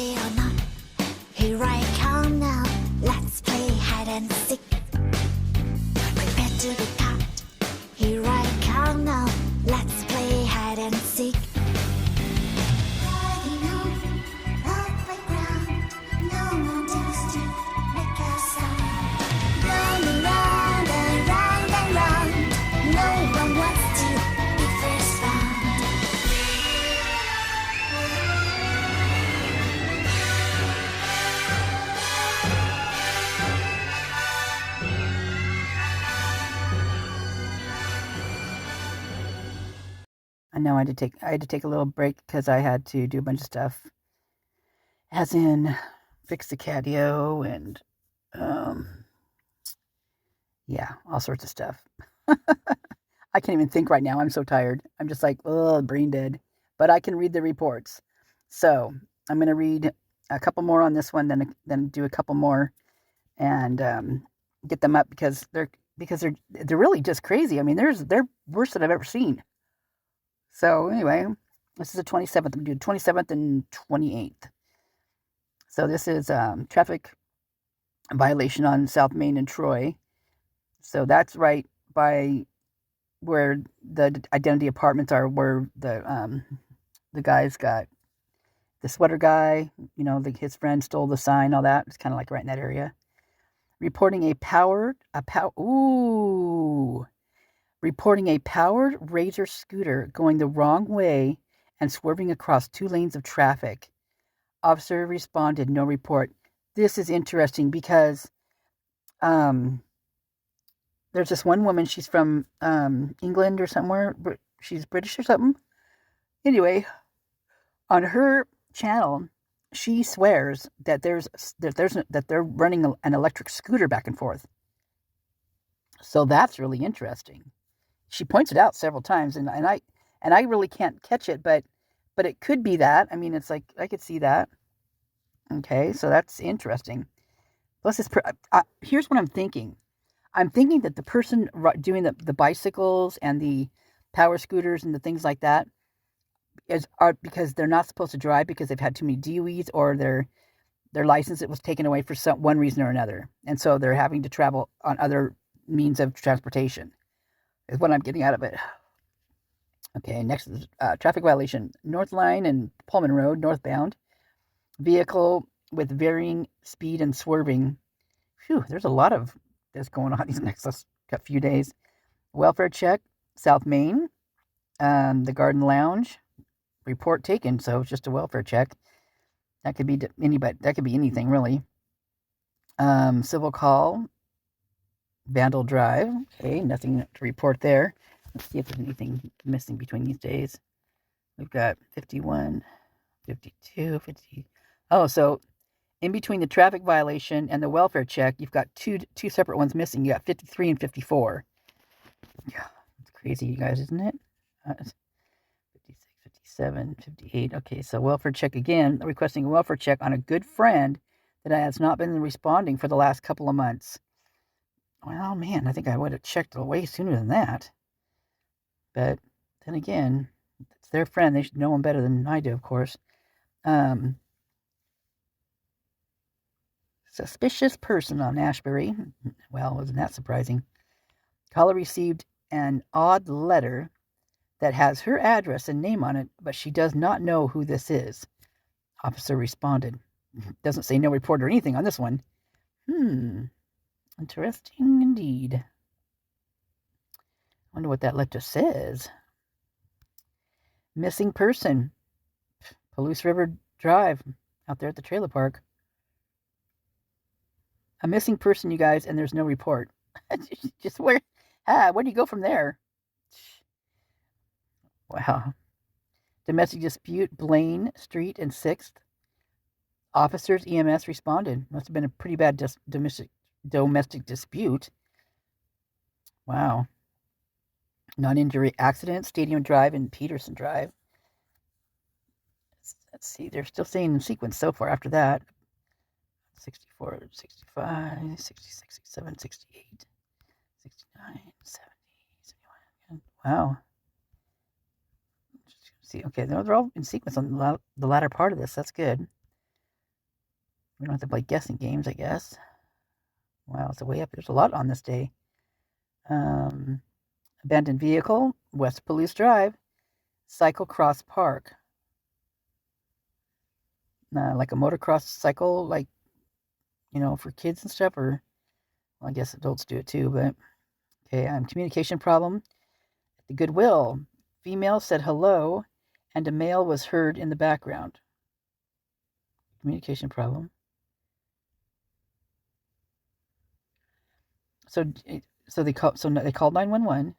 Ready or not, here I come now. Let's play hide and seek. Prepare to be caught. Here I come now. Let's play hide and seek. Riding on the playground, no one dares to make a sound. Round and round and round and round, no one wants to be first found. I know I had to take a little break because I had to do a bunch of stuff, as in fix the catio and yeah, all sorts of stuff. I can't even think right now. I'm so tired. I'm just like, oh, brain dead. But I can read the reports. So I'm going to read a couple more on this one, then do a couple more and get them up because they're really just crazy. I mean, they're worse than I've ever seen. So anyway, this is the 27th. I'm doing 27th and 28th. So this is traffic violation on South Main and Troy. So that's right by where the identity apartments are, where the guys got the sweater guy, his friend stole the sign, all that. It's kind of like right in that area. Reporting a powered Razor scooter going the wrong way and swerving across 2 lanes of traffic. Officer responded, no report. This is interesting because there's this one woman, she's from England or somewhere, but she's British or something. Anyway, on her channel, she swears that they're running an electric scooter back and forth. So that's really interesting. She points it out several times, and I really can't catch it, but it could be that. I mean, it's like I could see that. Okay, so that's interesting. Plus, here's what I'm thinking. I'm thinking that the person doing the bicycles and the power scooters and the things like that are because they're not supposed to drive because they've had too many DUIs or their license was taken away for one reason or another, and so they're having to travel on other means of transportation. Is what I'm getting out of it. Okay, next is traffic violation. North Line and Pullman Road, northbound. Vehicle with varying speed and swerving. Phew, there's a lot of this going on these next few days. Welfare check, South Main. The Garden Lounge. Report taken, so it's just a welfare check. That could be anybody. That could be anything, really. Civil call. Vandal Drive. Okay, nothing to report there. Let's see if there's anything missing between these days. We've got 51, 52, 50. Oh, so in between the traffic violation and the welfare check, you've got two separate ones missing. You got 53 and 54. Yeah, it's crazy, you guys, isn't it? 56, 57, 58. Okay, so welfare check again. Requesting a welfare check on a good friend that has not been responding for the last couple of months. Well, man, I think I would have checked way sooner than that. But then again, it's their friend. They should know him better than I do, of course. Suspicious person on Ashbury. Well, wasn't that surprising? Caller received an odd letter that has her address and name on it, but she does not know who this is. Officer responded. Doesn't say no report or anything on this one. Interesting indeed. Wonder what that letter says. Missing person. Palouse River Drive, out there at the trailer park. A missing person, you guys, and there's no report. Just where do you go from there? Wow. Domestic dispute, Blaine Street and 6th. Officers, EMS responded. Must have been a pretty bad domestic dispute. Wow. Non-injury accident, Stadium Drive and Peterson Drive. Let's see, they're still staying in sequence so far after that. 64, 65, 66, 67, 68, 69, 70, 71. Wow. See, okay, they're all in sequence on the latter part of this. That's good. We don't have to play guessing games, I guess. Wow, it's way up. There's a lot on this day. Abandoned vehicle, West Palouse Drive, Cyclecross Park. Like a motocross cycle, like, for kids and stuff, or well, I guess adults do it too, but okay. Communication problem at the Goodwill. Female said hello, and a male was heard in the background. Communication problem. So they called 911.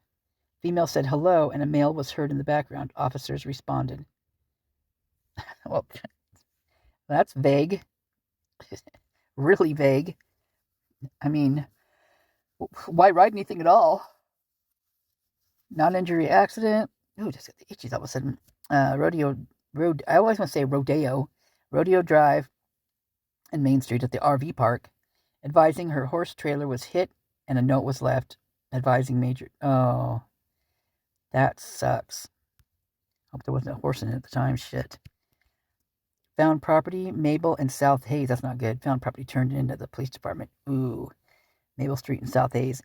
Female said hello, and a male was heard in the background. Officers responded. Well, that's vague. Really vague. I mean, why write anything at all? Non-injury accident. Ooh, just got the itchies all of a sudden. I always want to say Rodeo Drive and Main Street at the RV park, advising her horse trailer was hit and a note was left advising major. Oh, that sucks. Hope there wasn't a horse in it at the time. Shit. Found property, Mabel and South Hayes. That's not good. Found property turned into the police department. Ooh, Mabel Street and South Hayes.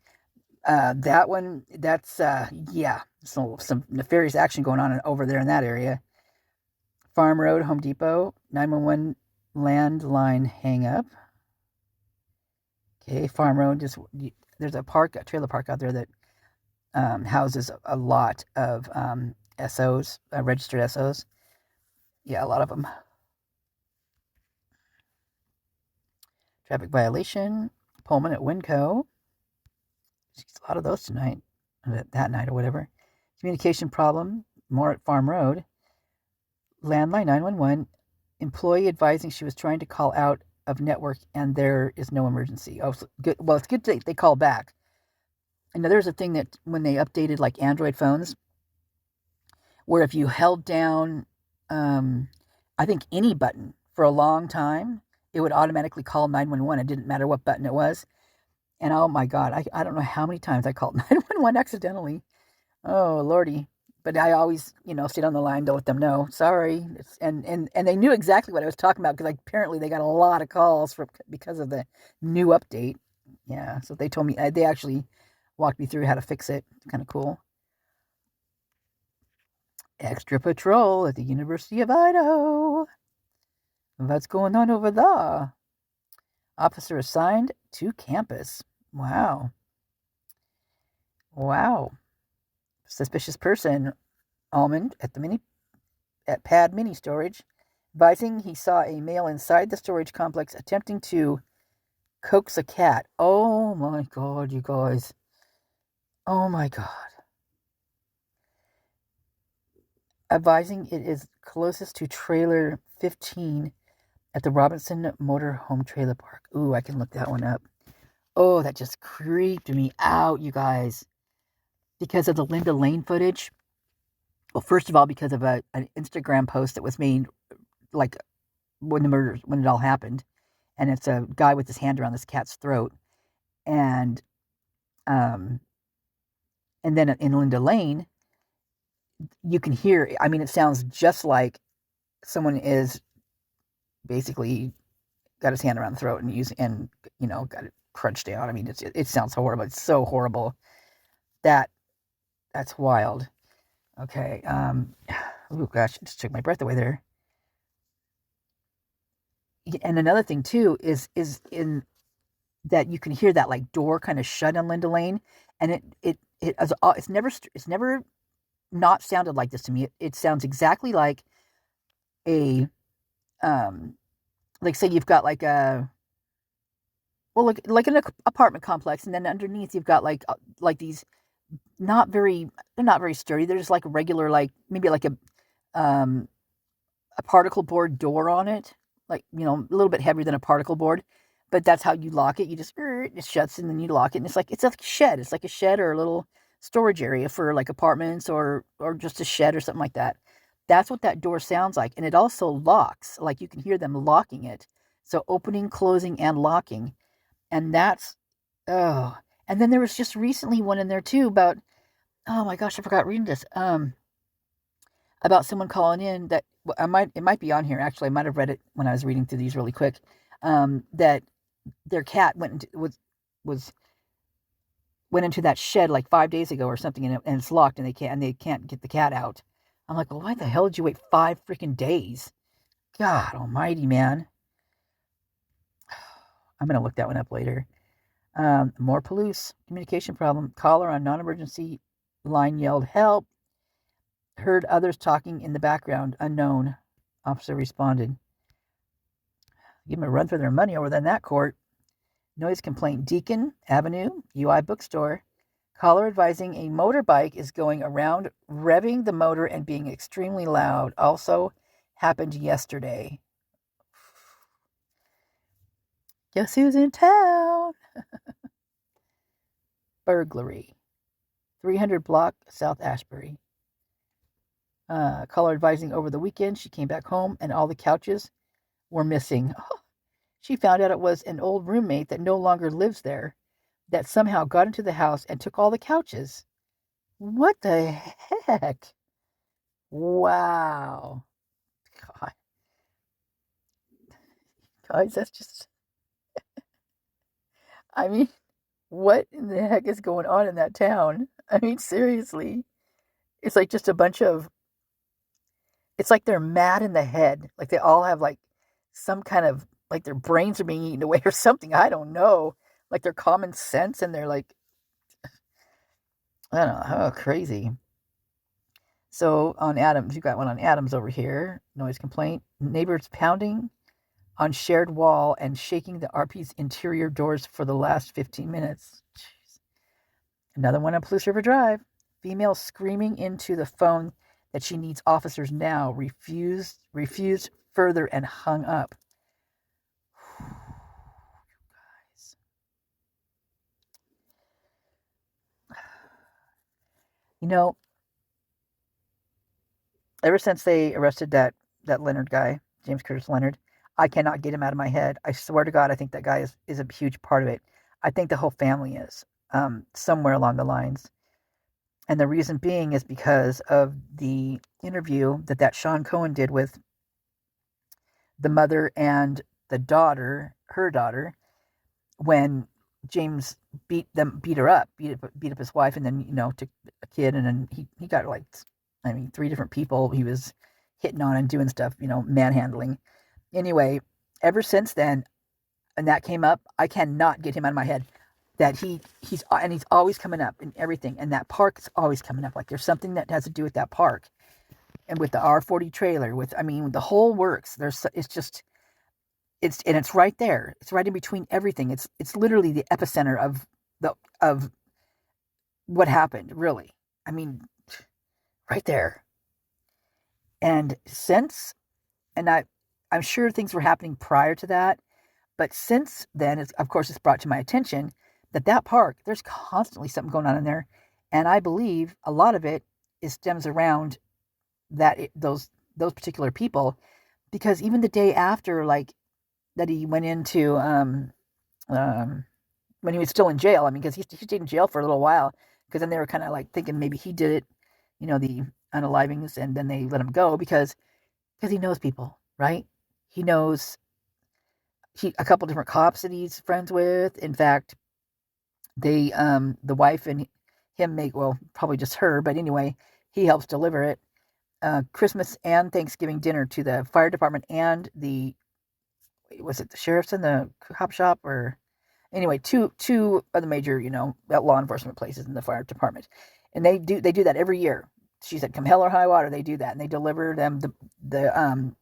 That one, that's, yeah, some nefarious action going on over there in that area. Farm Road, Home Depot, 911 landline hang up. Okay, Farm Road, there's a trailer park out there that houses a lot of SOs, registered SOs. Yeah, a lot of them. Traffic violation, Pullman at Winco. There's a lot of those tonight, that night or whatever. Communication problem, more at Farm Road. Landline 911, employee advising she was trying to call out of network and there is no emergency. Oh, so good. Well, it's good they call back. And now there's a thing that when they updated like Android phones, where if you held down, I think any button for a long time, it would automatically call 911. It didn't matter what button it was. And oh my God, I don't know how many times I called 911 accidentally. Oh, Lordy. But I always, stayed on the line to let them know. Sorry. And they knew exactly what I was talking about because apparently they got a lot of calls because of the new update. Yeah, so they told me, they actually walked me through how to fix it. Kind of cool. Extra patrol at the University of Idaho. What's going on over there? Officer assigned to campus. Wow. Suspicious person, Almond, at Pad Mini Storage, advising he saw a male inside the storage complex attempting to coax a cat. Oh my God, you guys. Oh my God. Advising it is closest to trailer 15 at the Robinson Motor Home Trailer Park. Ooh, I can look that one up. Oh, that just creeped me out, you guys. Because of the Linda Lane footage. Well, first of all, because of an Instagram post that was made like when it all happened. And it's a guy with his hand around this cat's throat. And then in Linda Lane, you can hear, it sounds just like someone is basically got his hand around the throat and got it crunched down. It sounds horrible. It's so horrible. That's wild. Okay. Oh gosh, just took my breath away there. And another thing too is in that you can hear that like door kind of shut on Linda Lane, and it's never not sounded like this to me. It sounds exactly like a like say you've got like a like an apartment complex, and then underneath you've got like these they're not very sturdy. They're just like a regular, like maybe like a particle board door on it, like a little bit heavier than a particle board, but that's how you lock it. You just it shuts and then you lock it, and it's like a shed. It's like a shed or a little storage area for like apartments or just a shed or something like that. That's what that door sounds like, and it also locks. Like you can hear them locking it, so opening, closing, and locking, and that's oh. And then there was just recently one in there too about, oh my gosh, I forgot reading this. About someone calling in that it might be on here. Actually, I might have read it when I was reading through these really quick. that their cat went into that shed like 5 days ago or something, and it's locked, and they can't get the cat out. I'm like, well, why the hell did you wait 5 freaking days? God Almighty, man. I'm gonna look that one up later. More Palouse communication problem. Caller on non-emergency line yelled help. Heard others talking in the background. Unknown. Officer responded. Give them a run for their money over in that court. Noise complaint. Deacon Avenue, UI bookstore. Caller advising a motorbike is going around, revving the motor and being extremely loud. Also happened yesterday. Guess who's in town? Burglary. 300 block South Ashbury. Caller advising over the weekend she came back home and all the couches were missing. Oh, she found out it was an old roommate that no longer lives there that somehow got into the house and took all the couches. What the heck? Wow. God. Guys, that's just... I mean, what in the heck is going on in that town? I mean, seriously. It's like just a bunch of... It's like they're mad in the head. Like they all have like some kind of... Like their brains are being eaten away or something. I don't know. Like their common sense and they're like... I don't know. Oh, crazy. So on Adams, you got one on Adams over here. Noise complaint. Neighbors pounding on shared wall and shaking the RP's interior doors for the last 15 minutes. Jeez. Another one on Palouse River Drive. Female screaming into the phone that she needs officers now. Refused further and hung up. Guys. You know, ever since they arrested that Leonard guy, James Curtis Leonard, I cannot get him out of my head. I swear to God, I think that guy is a huge part of it. I think the whole family is, somewhere along the lines. And the reason being is because of the interview that Sean Cohen did with the mother and the daughter, her daughter, when James beat her up, beat up his wife, and then, took a kid, and then he got like, 3 different people he was hitting on and doing stuff, manhandling. Anyway, ever since then, and that came up, I cannot get him out of my head. That he's always coming up in everything, and that park is always coming up. Like there's something that has to do with that park, and with the R40 trailer, the whole works. It's right there. It's right in between everything. It's literally the epicenter of what happened. Really, right there. And I'm sure things were happening prior to that, but since then, of course, it's brought to my attention that park, there's constantly something going on in there, and I believe a lot of it stems around those particular people, because even the day after, like, that he went into, when he was still in jail, because he stayed in jail for a little while, because then they were kind of like thinking maybe he did it, the unalivings, and then they let him go because he knows people, right? He knows a couple different cops that he's friends with. In fact, they, the wife and him probably just her, but anyway, he helps deliver it. Christmas and Thanksgiving dinner to the fire department and was it the sheriff's and the cop shop, or anyway, two of the major, law enforcement places in the fire department. And they do that every year. She said, come hell or high water, they do that, and they deliver them their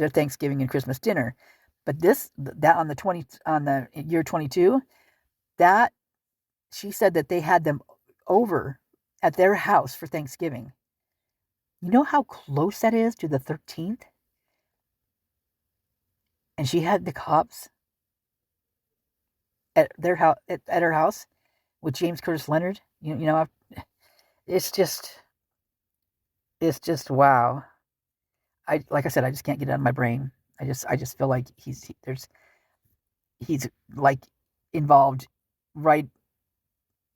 Thanksgiving and Christmas dinner. But that on the year 22, that she said that they had them over at their house for Thanksgiving. You know how close that is to the 13th? And she had the cops at their house, at her house, with James Curtis Leonard. It's just wow. Like I said, I just can't get it out of my brain. I just feel like he's like involved right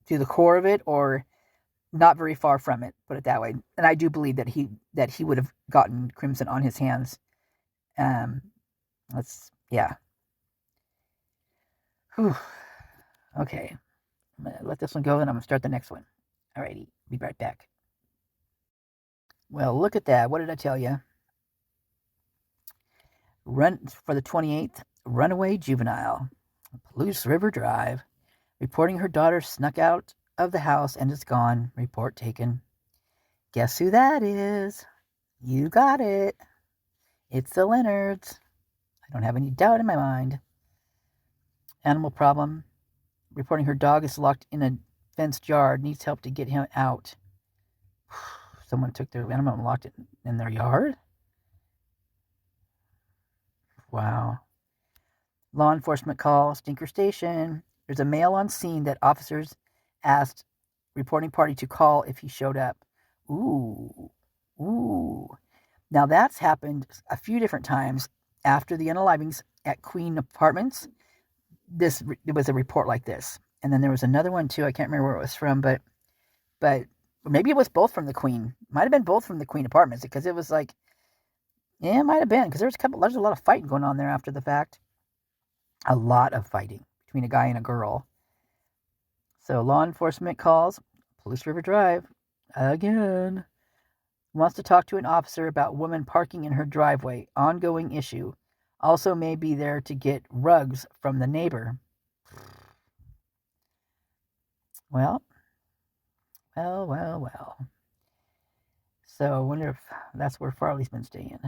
to the core of it, or not very far from it, put it that way. And I do believe that he would have gotten Crimson on his hands. Yeah. Whew. Okay, I'm going to let this one go, and I'm going to start the next one. Alrighty, be right back. Well, look at that. What did I tell you? Run for the 28th, Runaway Juvenile, Palouse River Drive, reporting her daughter snuck out of the house and is gone. Report taken. Guess who that is? You got it. It's the Leonards. I don't have any doubt in my mind. Animal problem. Reporting her dog is locked in a fenced yard. Needs help to get him out. Someone took their animal and locked it in their yard? Wow. Law enforcement call, Stinker Station. There's a male on scene that officers asked reporting party to call if he showed up. Ooh. Now that's happened a few different times after the unalivings at Queen Apartments. It was a report like this. And then there was another one too. I can't remember where it was from, but maybe it was both from the Queen. Might have been both from the Queen Apartments, because it was like, yeah, it might have been, because there's a lot of fighting going on there after the fact. A lot of fighting between a guy and a girl. So law enforcement calls Palouse River Drive again. Wants to talk to an officer about woman parking in her driveway. Ongoing issue. Also may be there to get rugs from the neighbor. Well. So I wonder if that's where Farley's been staying.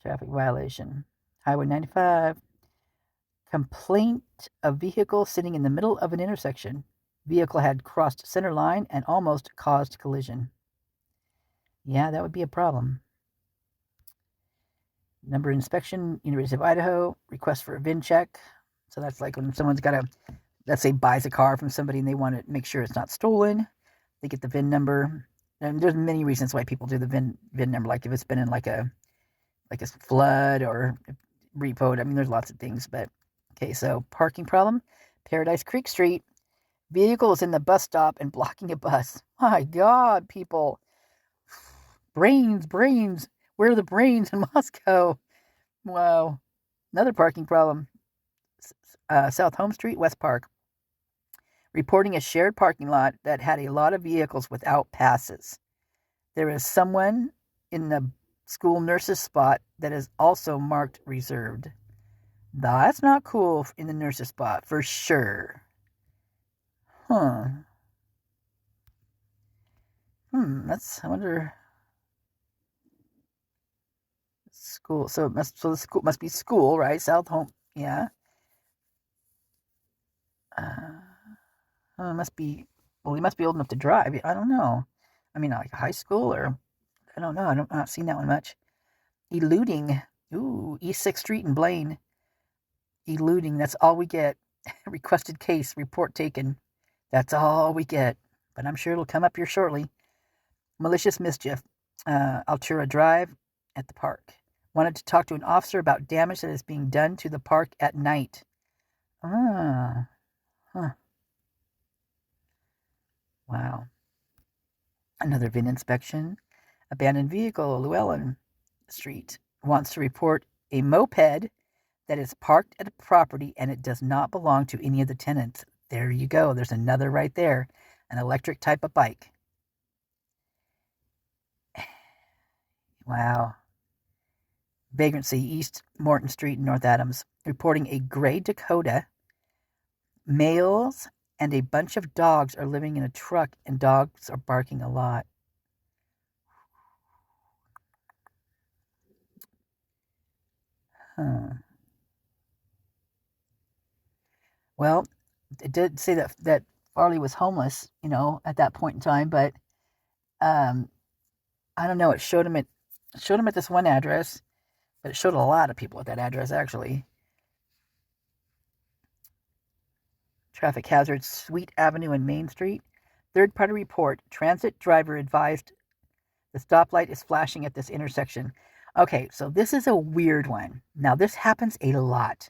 Traffic violation. Highway 95. Complaint of vehicle sitting in the middle of an intersection. Vehicle had crossed center line and almost caused collision. Yeah, that would be a problem. Number inspection, University of Idaho. Request for a VIN check. So that's like when someone's got let's say, buys a car from somebody and they want to make sure it's not stolen. They get the VIN number. And there's many reasons why people do the VIN number, like if it's been in like a flood or repoed. I mean, there's lots of things, but okay, so parking problem. Paradise Creek Street. Vehicle is in the bus stop and blocking a bus. My God, people. Brains. Where are the brains in Moscow? Wow. Another parking problem. South Home Street, West Park. Reporting a shared parking lot that had a lot of vehicles without passes. There is someone in the school nurses spot that is also marked reserved. That's not cool in the nurses spot, for sure. I wonder. School. So the school must be school, right? South Home. Yeah. Must be. Well, he must be old enough to drive. I don't know. I mean, like high school, or I don't know. I've not seen that one much. Eluding. Ooh, East 6th Street in Blaine. Eluding. That's all we get. Requested case. Report taken. That's all we get. But I'm sure it'll come up here shortly. Malicious mischief. Altura Drive at the park. Wanted to talk to an officer about damage that is being done to the park at night. Wow. Another VIN inspection. Abandoned vehicle, Llewellyn Street. Wants to report a moped that is parked at a property and it does not belong to any of the tenants. There you go. There's another right there. An electric type of bike. Wow. Vagrancy, East Morton Street, North Adams. Reporting a gray Dakota. Males and a bunch of dogs are living in a truck and dogs are barking a lot. Well, it did say that Farley was homeless, at that point in time, but I don't know. It showed him at this one address, but it showed a lot of people at that address actually. Traffic hazard, Sweet Avenue and Main Street. Third-party report. Transit driver advised the stoplight is flashing at this intersection. Okay, so this is a weird one. Now, this happens a lot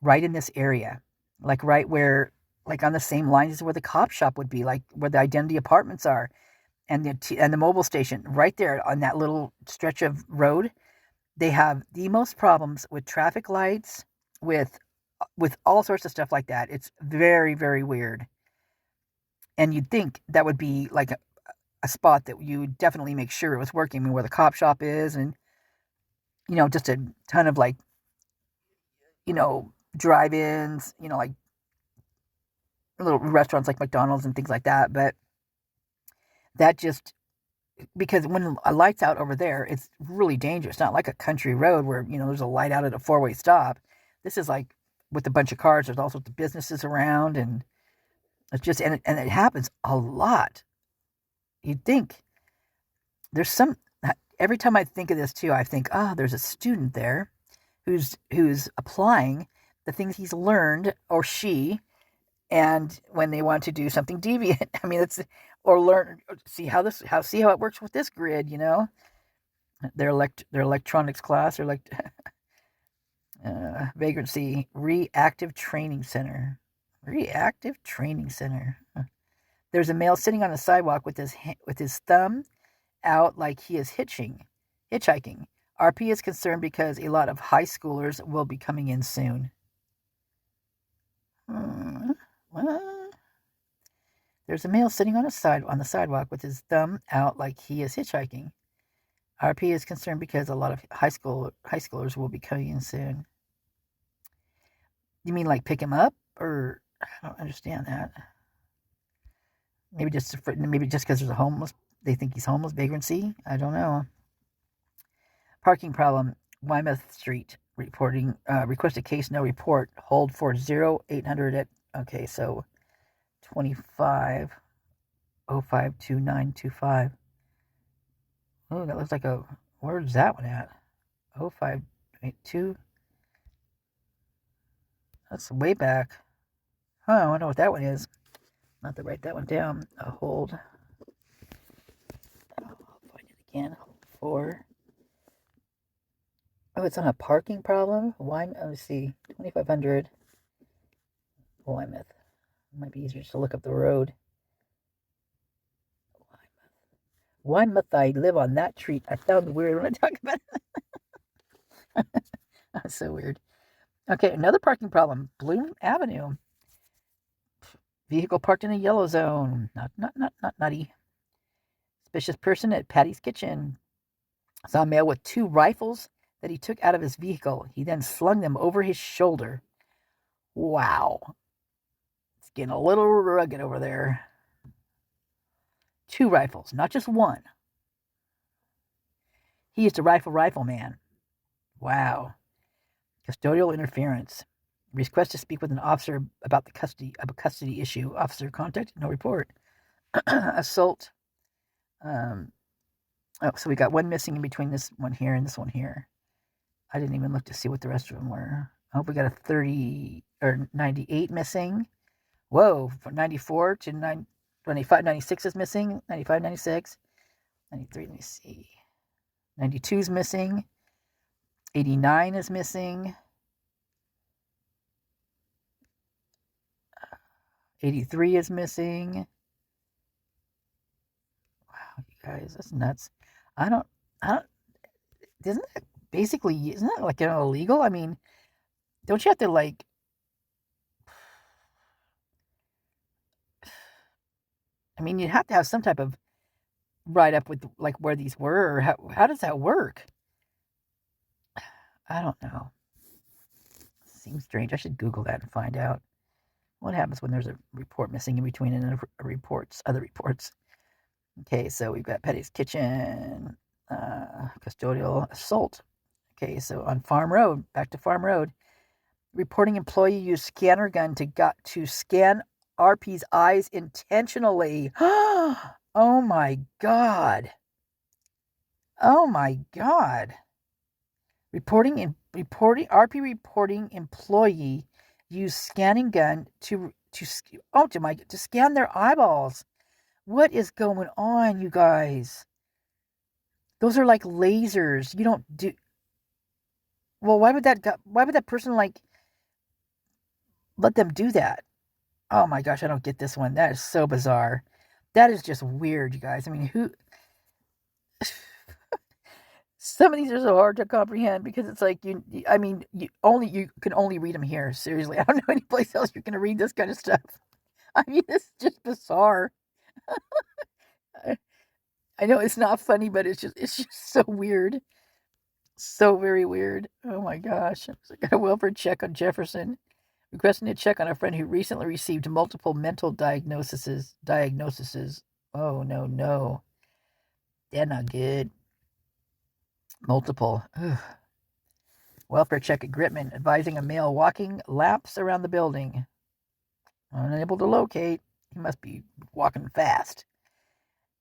right in this area. Like right where, like on the same lines as where the cop shop would be, like where the Identity Apartments are, and the mobile station, right there on that little stretch of road. They have the most problems with traffic lights, with all sorts of stuff like that. It's very, very weird. And you'd think that would be like a spot that you would definitely make sure it was working. I mean, where the cop shop is, and just a ton of like drive-ins, like little restaurants like McDonald's and things like that. But that just because when a light's out over there, it's really dangerous. Not like a country road where there's a light out at a four-way stop. This is like with a bunch of cars. There's all sorts of businesses around, and it's just and it happens a lot. You'd think there's some. Every time I think of this too, I think, there's a student there who's applying the things he's learned, or she, and when they want to do something deviant, I mean, or learn, see how it works with this grid, their electronics class, or vagrancy reactive training center. There's a male sitting on the sidewalk with his thumb out like he is hitchhiking. RP is concerned because a lot of high schoolers will be coming in soon. There's a male sitting on the sidewalk with his thumb out like he is hitchhiking. RP is concerned because a lot of high schoolers will be coming in soon. You mean like pick him up? Or I don't understand that. Maybe just because there's a homeless, they think he's homeless. Vagrancy? I don't know. Parking problem. Weymouth Street reporting. Requested case, no report. Hold for 0800 at. Okay, so 25052925. Oh, that looks like a. Where's that one at? 0582. That's way back. Oh, I wonder what that one is. Not to write that one down. Hold. I'll find it again. For. Oh, it's on a parking problem. Let's see. 2500. Weymouth. It might be easier just to look up the road. Weymouth. I live on that street. I sound weird when I talk about it. That's so weird. Okay, another parking problem. Bloom Avenue. Vehicle parked in a yellow zone. Not nutty. Suspicious person at Patty's Kitchen. Saw a male with 2 rifles that he took out of his vehicle. He then slung them over his shoulder. Wow. It's getting a little rugged over there. 2 rifles, not just one. He is the rifle man. Wow. Custodial interference. Request to speak with an officer about the custody issue. Officer contacted, no report. Assault. So we got one missing in between this one here and this one here. I didn't even look to see what the rest of them were. I hope we got a 30 or 98 missing. Whoa, from 94 to 95, 96 is missing. 95, 96, 93, let me see. 92 is missing. 89 is missing. 83 is missing. Wow, you guys, that's nuts. Isn't that like illegal? I mean, don't you have to like, I mean, you'd have to have some type of write-up with like where these were, or how does that work? I don't know. Seems strange. I should Google that and find out what happens when there's a report missing in between and other reports. Okay, so we've got Patty's Kitchen, custodial assault. Okay, so on Farm Road, back to Farm Road, reporting employee used scanner gun to scan RP's eyes intentionally. Oh my God. RP reporting employee used scanning gun to scan their eyeballs. What is going on, you guys? Those are like lasers. You don't do. Well, why would that person like let them do that? Oh my gosh, I don't get this one. That is so bizarre. That is just weird, you guys. I mean, who? Some of these are so hard to comprehend because it's like you can only read them here. Seriously, I don't know any place else you're going to read this kind of stuff. I mean, it's just bizarre. I know it's not funny, but it's just so weird, so very weird. Oh my gosh! I got a welfare check on Jefferson, requesting a check on a friend who recently received multiple mental diagnoses. Oh no, no, they're not good. Multiple. Ugh. Welfare check at Gritman, advising a male walking laps around the building. Unable to locate. He must be walking fast.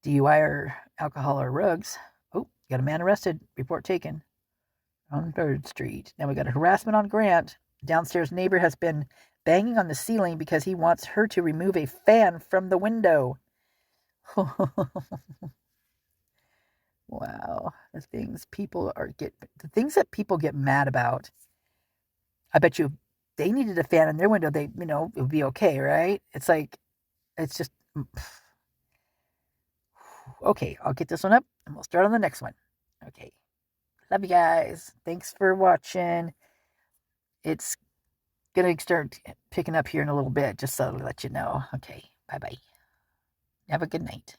DUI or alcohol or rugs. Oh, got a man arrested. Report taken on 3rd Street. Now we got a harassment on Grant. Downstairs neighbor has been banging on the ceiling because he wants her to remove a fan from the window. Wow, the things that people get mad about. I bet you if they needed a fan in their window, it would be okay, right? It's like, it's just, okay, I'll get this one up and we'll start on the next one. Okay. Love you guys. Thanks for watching. It's going to start picking up here in a little bit, just so to let you know. Okay. Bye-bye. Have a good night.